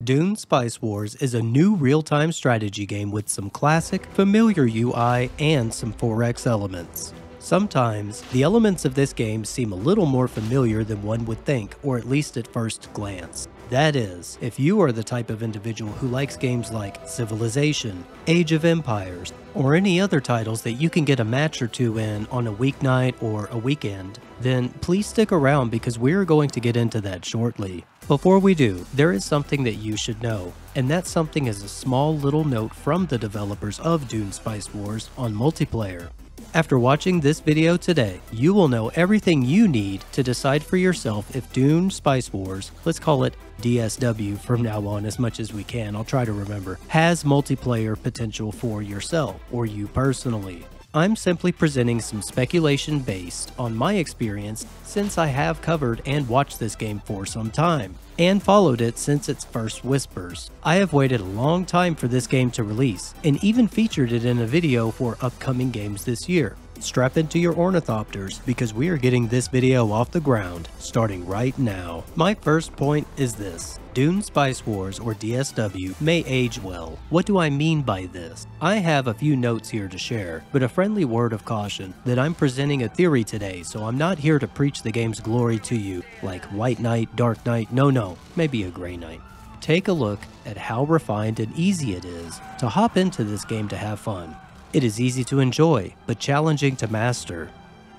Dune Spice Wars is a new real-time strategy game with some classic, familiar UI and some 4X elements. Sometimes, the elements of this game seem a little more familiar than one would think, or at least at first glance. That is, if you are the type of individual who likes games like Civilization, Age of Empires, or any other titles that you can get a match or two in on a weeknight or a weekend, then please stick around because we're going to get into that shortly. Before we do, there is something that you should know, and that something is a small little note from the developers of Dune Spice Wars on multiplayer. After watching this video today, you will know everything you need to decide for yourself if Dune Spice Wars, let's call it DSW from now on as much as we can, I'll try to remember, has multiplayer potential for yourself or you personally. I'm simply presenting some speculation based on my experience since I have covered and watched this game for some time, and followed it since its first whispers. I have waited a long time for this game to release, and even featured it in a video for upcoming games this year. Strap into your ornithopters because we are getting this video off the ground, starting right now. My first point is this. Dune Spice Wars, or DSW, may age well. What do I mean by this? I have a few notes here to share, but a friendly word of caution that I'm presenting a theory today, so I'm not here to preach the game's glory to you, like White Knight, Dark Knight, no, maybe a Grey Knight. Take a look at how refined and easy it is to hop into this game to have fun. It is easy to enjoy, but challenging to master.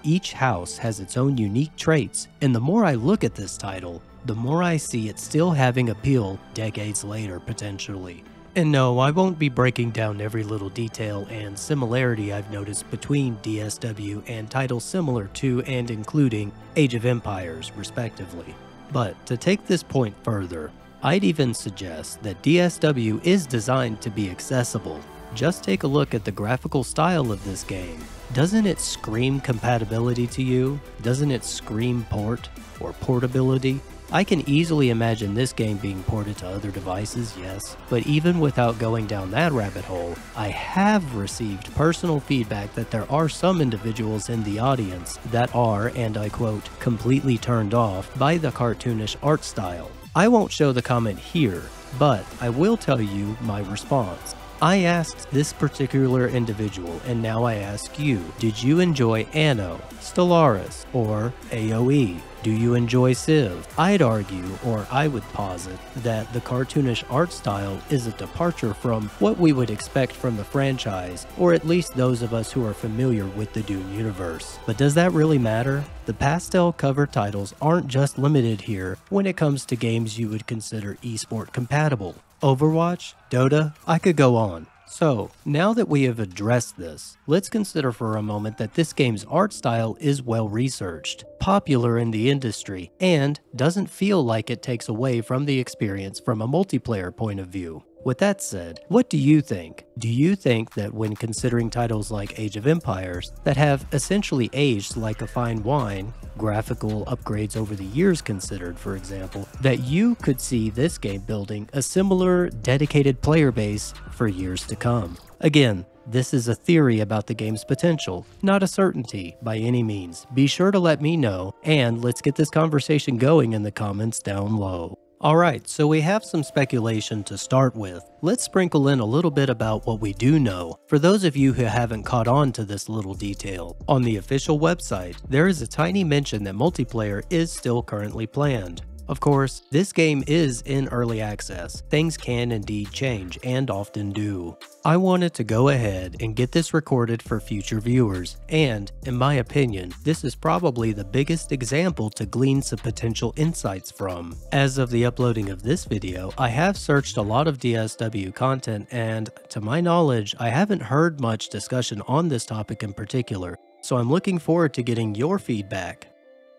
Each house has its own unique traits, and the more I look at this title, the more I see it still having appeal decades later, potentially. And no, I won't be breaking down every little detail and similarity I've noticed between DSW and titles similar to and including Age of Empires, respectively. But to take this point further, I'd even suggest that DSW is designed to be accessible. Just take a look at the graphical style of this game. Doesn't it scream compatibility to you? Doesn't it scream port or portability? I can easily imagine this game being ported to other devices, yes, but even without going down that rabbit hole, I have received personal feedback that there are some individuals in the audience that are, and I quote, completely turned off by the cartoonish art style. I won't show the comment here, but I will tell you my response. I asked this particular individual, and now I ask you, did you enjoy Anno, Stellaris, or AoE? Do you enjoy Civ? I'd argue, or I would posit, that the cartoonish art style is a departure from what we would expect from the franchise, or at least those of us who are familiar with the Dune universe. But does that really matter? The pastel cover titles aren't just limited here when it comes to games you would consider eSport compatible. Overwatch, Dota, I could go on. So, now that we have addressed this, let's consider for a moment that this game's art style is well researched, popular in the industry, and doesn't feel like it takes away from the experience from a multiplayer point of view. With that said, what do you think? Do you think that when considering titles like Age of Empires that have essentially aged like a fine wine, graphical upgrades over the years considered for example, that you could see this game building a similar dedicated player base for years to come? Again, this is a theory about the game's potential, not a certainty by any means. Be sure to let me know, and let's get this conversation going in the comments down low. Alright, so we have some speculation to start with. Let's sprinkle in a little bit about what we do know. For those of you who haven't caught on to this little detail, on the official website, there is a tiny mention that multiplayer is still currently planned. Of course, this game is in early access. Things can indeed change, and often do. I wanted to go ahead and get this recorded for future viewers, and, in my opinion, this is probably the biggest example to glean some potential insights from. As of the uploading of this video, I have searched a lot of DSW content, and, to my knowledge, I haven't heard much discussion on this topic in particular, so I'm looking forward to getting your feedback.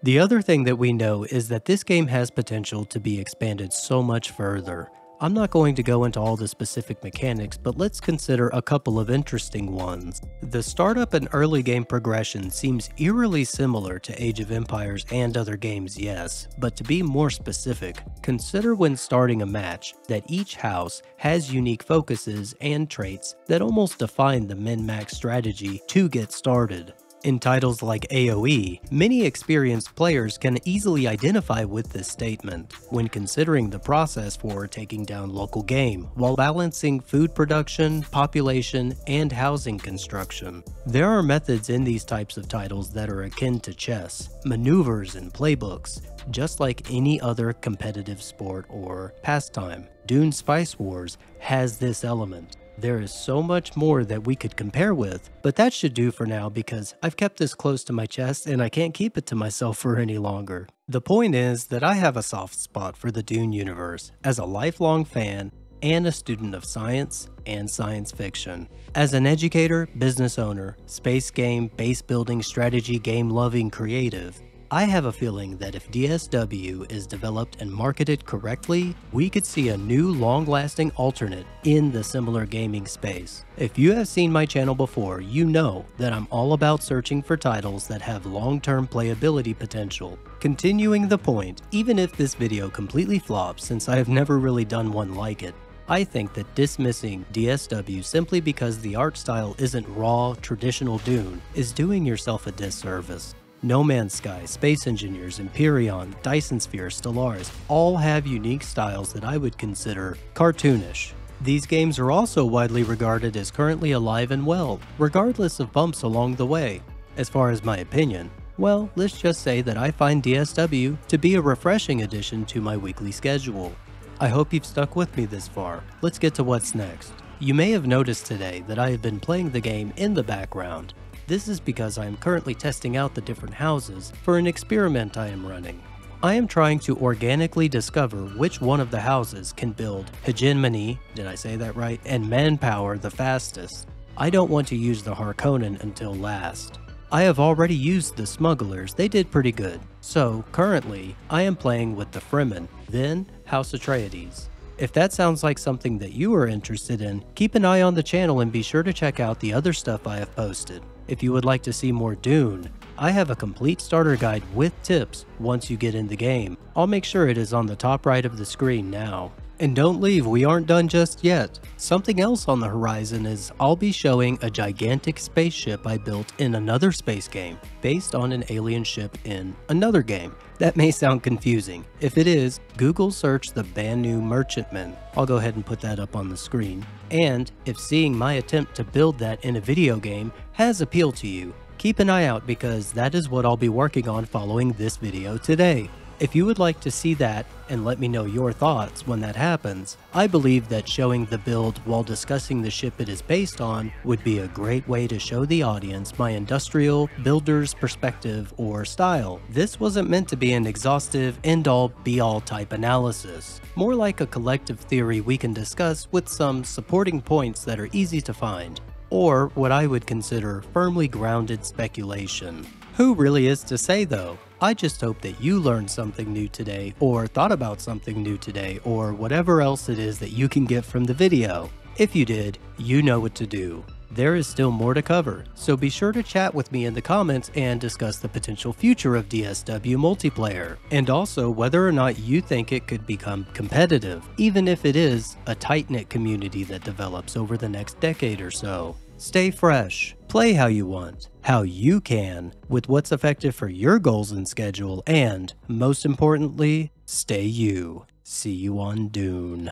The other thing that we know is that this game has potential to be expanded so much further. I'm not going to go into all the specific mechanics, but let's consider a couple of interesting ones. The startup and early game progression seems eerily similar to Age of Empires and other games, yes, but to be more specific, consider when starting a match that each house has unique focuses and traits that almost define the min-max strategy to get started. In titles like AoE, many experienced players can easily identify with this statement when considering the process for taking down local game while balancing food production, population, and housing construction. There are methods in these types of titles that are akin to chess, maneuvers, and playbooks, just like any other competitive sport or pastime. Dune Spice Wars has this element. There is so much more that we could compare with, but that should do for now because I've kept this close to my chest and I can't keep it to myself for any longer. The point is that I have a soft spot for the Dune universe as a lifelong fan and a student of science and science fiction. As an educator, business owner, space game, base building, strategy game loving creative, I have a feeling that if DSW is developed and marketed correctly, we could see a new long-lasting alternate in the similar gaming space. If you have seen my channel before, you know that I'm all about searching for titles that have long-term playability potential. Continuing the point, even if this video completely flops since I have never really done one like it, I think that dismissing DSW simply because the art style isn't raw, traditional Dune is doing yourself a disservice. No Man's Sky, Space Engineers, Empyrean, Dyson Sphere, Stellaris all have unique styles that I would consider cartoonish. These games are also widely regarded as currently alive and well, regardless of bumps along the way. As far as my opinion, well, let's just say that I find DSW to be a refreshing addition to my weekly schedule. I hope you've stuck with me this far. Let's get to what's next. You may have noticed today that I have been playing the game in the background. This is because I am currently testing out the different houses for an experiment I am running. I am trying to organically discover which one of the houses can build hegemony, did I say that right, and manpower the fastest. I don't want to use the Harkonnen until last. I have already used the smugglers, they did pretty good. So currently, I am playing with the Fremen, then House Atreides. If that sounds like something that you are interested in, keep an eye on the channel and be sure to check out the other stuff I have posted. If you would like to see more Dune, I have a complete starter guide with tips once you get in the game. I'll make sure it is on the top right of the screen now. And don't leave, we aren't done just yet. Something else on the horizon is I'll be showing a gigantic spaceship I built in another space game, based on an alien ship in another game. That may sound confusing. If it is, Google search the Banu Merchantman. I'll go ahead and put that up on the screen. And if seeing my attempt to build that in a video game has appealed to you, keep an eye out because that is what I'll be working on following this video today. If you would like to see that and let me know your thoughts when that happens, I believe that showing the build while discussing the ship it is based on would be a great way to show the audience my industrial builder's perspective or style. This wasn't meant to be an exhaustive end-all be-all type analysis, more like a collective theory we can discuss with some supporting points that are easy to find, or what I would consider firmly grounded speculation. Who really is to say though? I just hope that you learned something new today, or thought about something new today, or whatever else it is that you can get from the video. If you did, you know what to do. There is still more to cover, so be sure to chat with me in the comments and discuss the potential future of DSW multiplayer, and also whether or not you think it could become competitive, even if it is a tight-knit community that develops over the next decade or so. Stay fresh, play how you want, how you can, with what's effective for your goals and schedule, and, most importantly, stay you. See you on Dune.